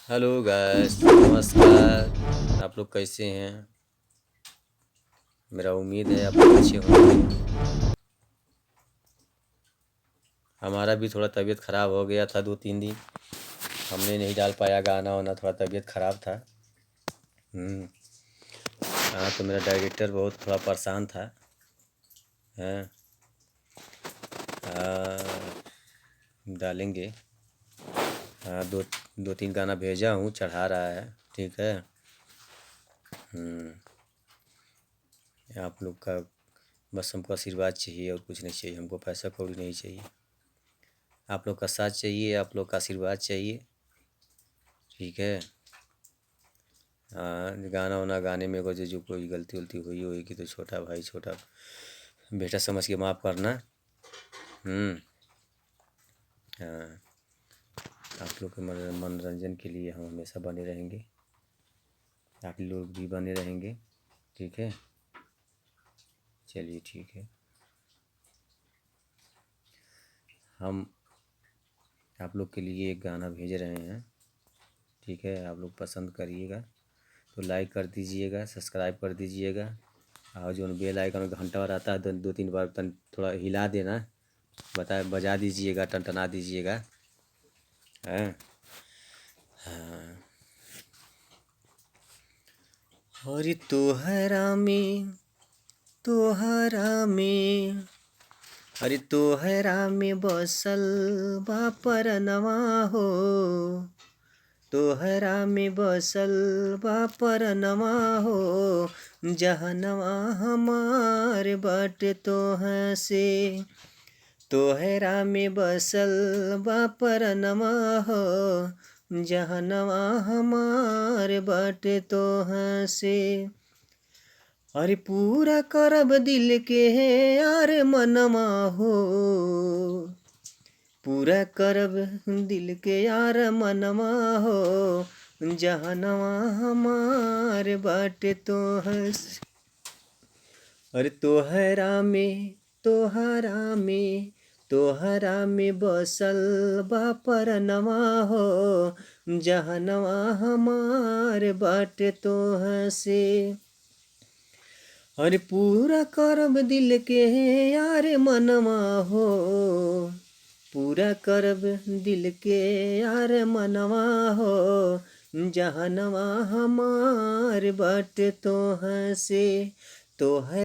Hello guys, नमस्कार। आप लोग कैसे हैं? मेरा उम्मीद है आप लोग अच्छे होंगे। हमारा भी थोड़ा तबीयत ख़राब हो गया था 2-3 दिन। हमने नहीं डाल पाया गाना वाना, थोड़ा तबीयत ख़राब था। हाँ, तो मेरा डायरेक्टर बहुत थोड़ा परेशान था। हैं। डालेंगे। हाँ, दो तीन गाना भेजा हूँ, चढ़ा रहा है। ठीक है। आप लोग का बस हमको आशीर्वाद चाहिए और कुछ नहीं चाहिए। हमको पैसा कौड़ी नहीं चाहिए। आप लोग का साथ चाहिए, आप लोग का आशीर्वाद चाहिए। ठीक है। हाँ, गाना वाना गाने में अगर जो कोई गलती वलती हुई होगी तो छोटा भाई, छोटा बेटा समझ के माफ़ करना। हाँ, आप लोग के मनोरंजन के लिए हम हमेशा बने रहेंगे। आप लोग भी बने रहेंगे। ठीक है। चलिए ठीक है। हम आप लोग के लिए एक गाना भेज रहे हैं। ठीक है। आप लोग पसंद करिएगा तो लाइक कर दीजिएगा, सब्सक्राइब कर दीजिएगा। और जो बेल आइकन घंटा रहता है 2-3 बार थोड़ा हिला देना, बजा दीजिएगा, टनटना दीजिएगा। हैं। हाँ। और तोहरा में अरे तोहरा में बसल बा परनवा हो। तोहरा में बसल बा परनवा हो। जहनवा हमार बाटे तोहाँ से। तोहरा में बसल बा परनवा हो। जहनवा हमार बाटे तोहाँ से। अरे पूरा करब दिल के यार मनवा हो। पूरा करब दिल के यार मनवा हो। जहनवा हमार बाटे तोहाँ से। अरे तोहरा में बसल बा परनवा हो। जहनवा हमार बाटे तोहाँ से। अरे पूरा करब दिल के यार मनवा हो। पूरा करब दिल के यार मनवा हो। जहनवा हमार बाटे तोहाँ से। तोहरा